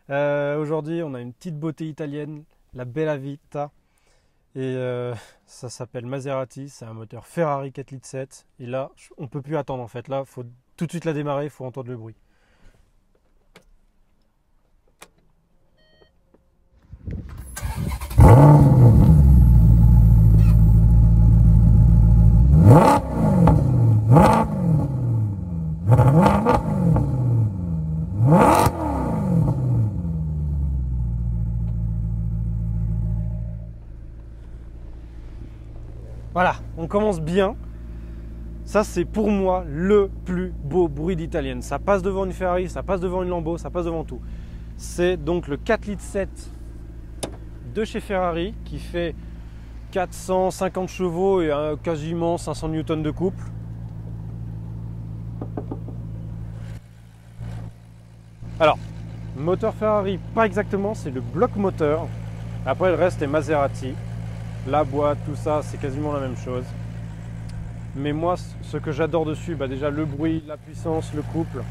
Aujourd'hui, on a une petite beauté italienne, la Bella Vita. Et ça s'appelle Maserati. C'est un moteur Ferrari 4,7 litres. Et là, on peut plus attendre en fait. Là, il faut tout de suite la démarrer, il faut entendre le bruit. Voilà, on commence bien. Ça, c'est pour moi le plus beau bruit d'italienne. Ça passe devant une Ferrari, ça passe devant une Lambo, ça passe devant tout. C'est donc le 4,7 litres de chez Ferrari qui fait 450 chevaux et quasiment 500 newtons de couple. Alors, moteur Ferrari, pas exactement, c'est le bloc moteur. Après, le reste est Maserati. La boîte, tout ça, c'est quasiment la même chose. Mais moi, ce que j'adore dessus, déjà le bruit, la puissance, le couple.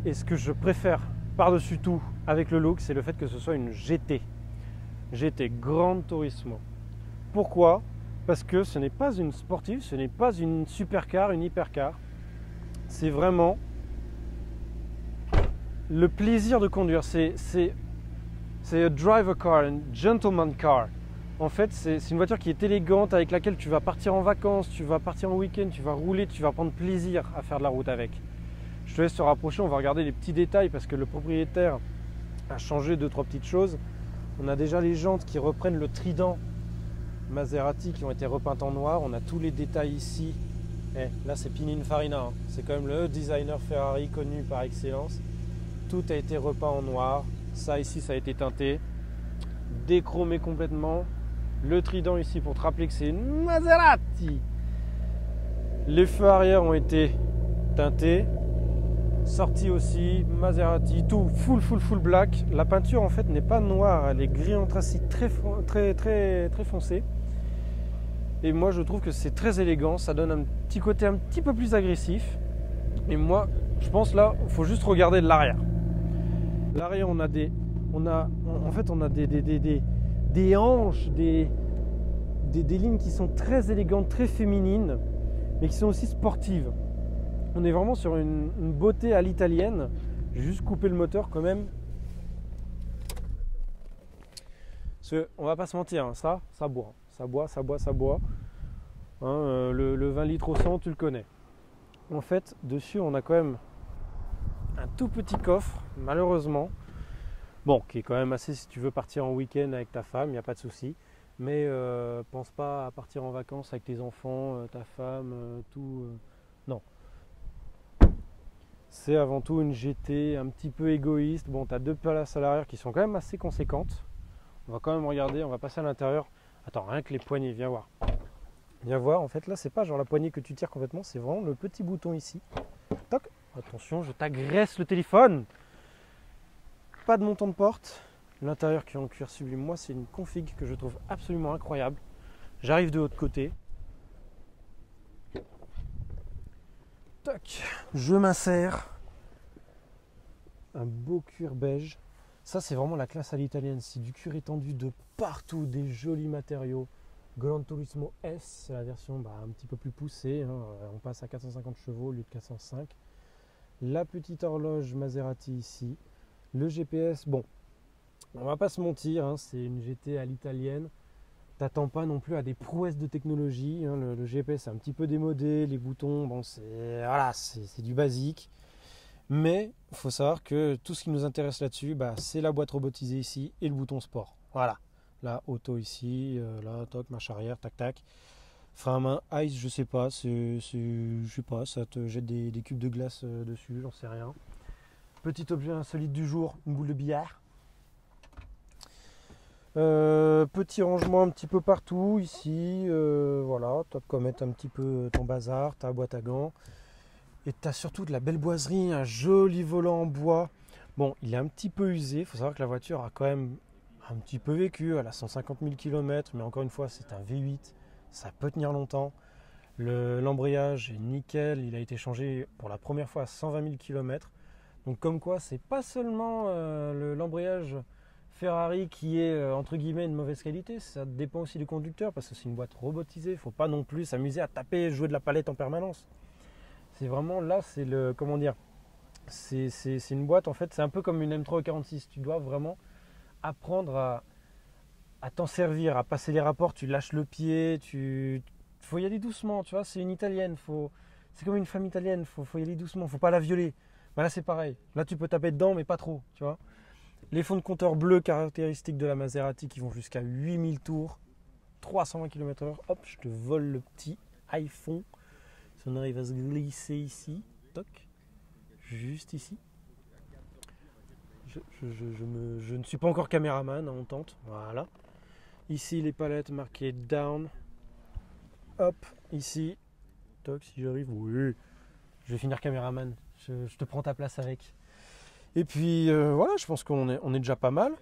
Et ce que je préfère par-dessus tout avec le look, c'est le fait que ce soit une GT. GT Gran Turismo. Pourquoi? Parce que ce n'est pas une sportive, ce n'est pas une supercar, une hypercar. C'est vraiment le plaisir de conduire. C'est a driver car, une gentleman car. En fait, c'est une voiture qui est élégante, avec laquelle tu vas partir en vacances, tu vas partir en week-end, tu vas rouler, tu vas prendre plaisir à faire de la route avec. Je te laisse te rapprocher, on va regarder les petits détails parce que le propriétaire a changé 2-3 petites choses. On a déjà les jantes qui reprennent le trident Maserati qui ont été repeintes en noir. On a tous les détails ici. Là, c'est Pininfarina, hein. C'est quand même le designer Ferrari connu par excellence. Tout a été repeint en noir. Ça ici, ça a été teinté, déchromé complètement. Le trident ici pour te rappeler que c'est une Maserati. Les feux arrière ont été teintés. Sortie aussi, Maserati, tout full black. La peinture en fait n'est pas noire, elle est gris anthracite très foncé. Et moi je trouve que c'est très élégant, ça donne un petit côté un petit peu plus agressif. Et moi je pense là, il faut juste regarder de l'arrière. L'arrière on a des hanches, des lignes qui sont très élégantes, très féminines, mais qui sont aussi sportives. On est vraiment sur une beauté à l'italienne. J'ai juste coupé le moteur quand même. Parce qu'on va pas se mentir, hein, ça boit. Ça boit. Hein, le 20 litres au 100, tu le connais. En fait, dessus, on a quand même un tout petit coffre, malheureusement. Bon, qui est quand même assez si tu veux partir en week-end avec ta femme, il n'y a pas de souci. Mais pense pas à partir en vacances avec tes enfants, ta femme, tout. Non. C'est avant tout une GT un petit peu égoïste. Bon, tu as 2 places à l'arrière qui sont quand même assez conséquentes. On va quand même regarder, on va passer à l'intérieur. Attends, rien que les poignées, viens voir. Viens voir, en fait là c'est pas genre la poignée que tu tires complètement, c'est vraiment le petit bouton ici. Toc, attention, je t'agresse le téléphone. Pas de montant de porte. L'intérieur qui est en cuir sublime, moi c'est une config que je trouve absolument incroyable. J'arrive de l'autre côté. Toc, je m'insère. Un beau cuir beige. Ça c'est vraiment la classe à l'italienne. C'est du cuir étendu de partout, des jolis matériaux. Gran Turismo S, c'est la version un petit peu plus poussée, hein. On passe à 450 chevaux au lieu de 405. La petite horloge Maserati ici. Le GPS, bon, on va pas se mentir, hein, c'est une GT à l'italienne. T'attends pas non plus à des prouesses de technologie, hein. Le GPS est un petit peu démodé, les boutons, bon, c'est du basique. Mais il faut savoir que tout ce qui nous intéresse là-dessus, c'est la boîte robotisée ici et le bouton sport. Voilà. Là, auto ici, là, toc, marche arrière, tac, tac. Frein à main, ice, je sais pas, je sais pas, ça te jette des cubes de glace dessus, j'en sais rien. Petit objet insolite du jour, une boule de billard. Petit rangement un petit peu partout, ici, voilà, tu peux mettre un petit peu ton bazar, ta boîte à gants. Et tu as surtout de la belle boiserie, un joli volant en bois. Bon, il est un petit peu usé, il faut savoir que la voiture a quand même un petit peu vécu, elle a 150 000 km, mais encore une fois c'est un V8, ça peut tenir longtemps. L'embrayage est nickel, il a été changé pour la première fois à 120 000 km. Donc comme quoi, c'est pas seulement l'embrayage Ferrari qui est entre guillemets de mauvaise qualité, ça dépend aussi du conducteur parce que c'est une boîte robotisée, il ne faut pas non plus s'amuser à taper, jouer de la palette en permanence. C'est vraiment là, c'est le, comment dire, c'est une boîte en fait, c'est un peu comme une M3 46, tu dois vraiment apprendre à t'en servir, à passer les rapports, tu lâches le pied, faut y aller doucement, tu vois, c'est une italienne, c'est comme une femme italienne, faut y aller doucement, faut pas la violer. Ben là c'est pareil, là tu peux taper dedans mais pas trop, tu vois. Les fonds de compteur bleus caractéristiques de la Maserati qui vont jusqu'à 8000 tours, 320 km/h, hop, je te vole le petit iPhone, si on arrive à se glisser ici, toc, juste ici. Je ne suis pas encore caméraman, hein, on tente, voilà. Ici les palettes marquées down, hop, ici, toc, si j'arrive, oui, je vais finir caméraman, je te prends ta place avec. Et puis voilà, je pense qu'on est déjà pas mal.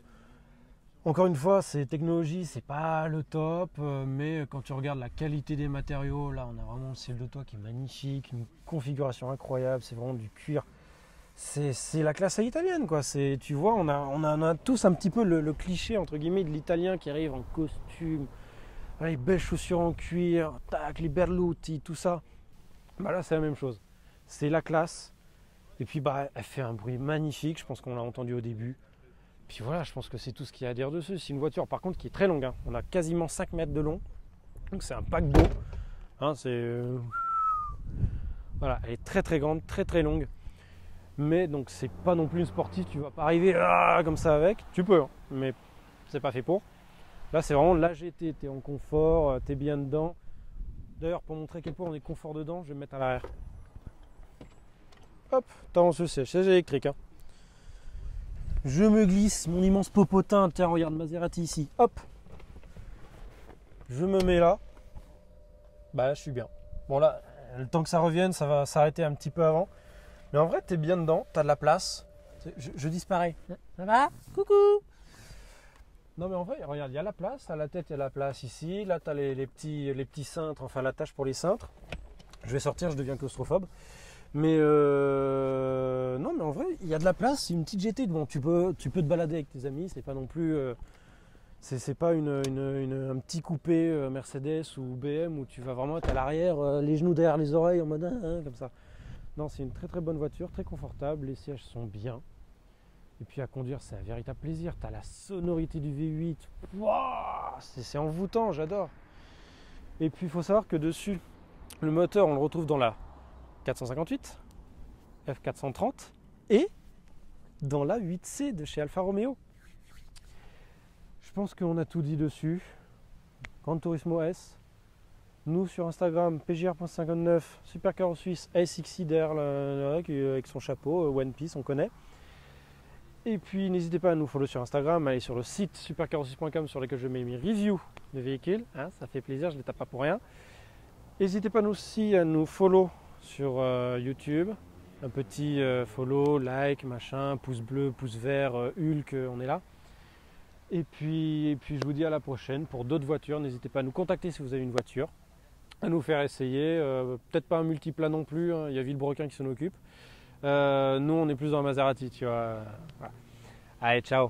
Encore une fois, ces technologies, c'est pas le top, mais quand tu regardes la qualité des matériaux, là on a vraiment le ciel de toit qui est magnifique, une configuration incroyable, c'est vraiment du cuir. C'est la classe à italienne quoi. Tu vois, on a tous un petit peu le cliché entre guillemets de l'italien qui arrive en costume, les belles chaussures en cuir, tac, les berluti, tout ça. Bah là c'est la même chose. C'est la classe. Et puis bah elle fait un bruit magnifique, je pense qu'on l'a entendu au début. Puis voilà, je pense que c'est tout ce qu'il y a à dire dessus. C'est une voiture par contre qui est très longue, hein. On a quasiment 5 mètres de long. Donc c'est un paquebot. Hein, voilà, elle est très très grande, très très longue. Mais donc c'est pas non plus une sportive, tu vas pas arriver comme ça avec. Tu peux, hein, mais c'est pas fait pour. Là c'est vraiment la GT, t'es en confort, t'es bien dedans. D'ailleurs pour montrer à quel point on est confort dedans, je vais me mettre à l'arrière. Hop, t'as ce siège électrique. Hein. Je me glisse mon immense popotin. Tiens, regarde Maserati ici. Hop. Je me mets là. Bah là, je suis bien. Bon là, le temps que ça revienne, ça va s'arrêter un petit peu avant. Mais en vrai, t'es bien dedans. T'as de la place. Je disparais. Ça va? Coucou. Non mais en vrai, regarde, il y a la place. À la tête, il y a la place ici. Là, t'as les petits cintres, enfin l'attache pour les cintres. Je vais sortir, je deviens claustrophobe. Mais non, mais en vrai, il y a de la place. C'est une petite GT. Bon, tu peux te balader avec tes amis. C'est pas non plus, c'est pas un petit coupé Mercedes ou BM où tu vas vraiment être à l'arrière, les genoux derrière les oreilles en mode comme ça. Non, c'est une très très bonne voiture, très confortable. Les sièges sont bien. Et puis à conduire, c'est un véritable plaisir. Tu as la sonorité du V8. Waouh, c'est envoûtant, j'adore. Et puis il faut savoir que dessus, le moteur, on le retrouve dans la 458, F430 et dans la 8C de chez Alfa Romeo. Je pense qu'on a tout dit dessus. Gran Turismo S. Nous sur Instagram, pgr.59, Supercar Suisse, SXI derrière avec son chapeau, One Piece, on connaît. Et puis n'hésitez pas à nous follow sur Instagram, allez sur le site supercar6.com sur lequel je mets mes reviews de véhicules. Hein, ça fait plaisir, je ne les tape pas pour rien. N'hésitez pas aussi à nous follow sur YouTube. Un petit follow, like, machin, pouce bleu, pouce vert, Hulk, on est là. Et puis je vous dis à la prochaine pour d'autres voitures. N'hésitez pas à nous contacter si vous avez une voiture, à nous faire essayer. Peut-être pas un multiplat non plus, hein, il y a Villebrequin qui s'en occupe. Nous on est plus dans la Maserati, tu vois. Voilà. Allez, ciao.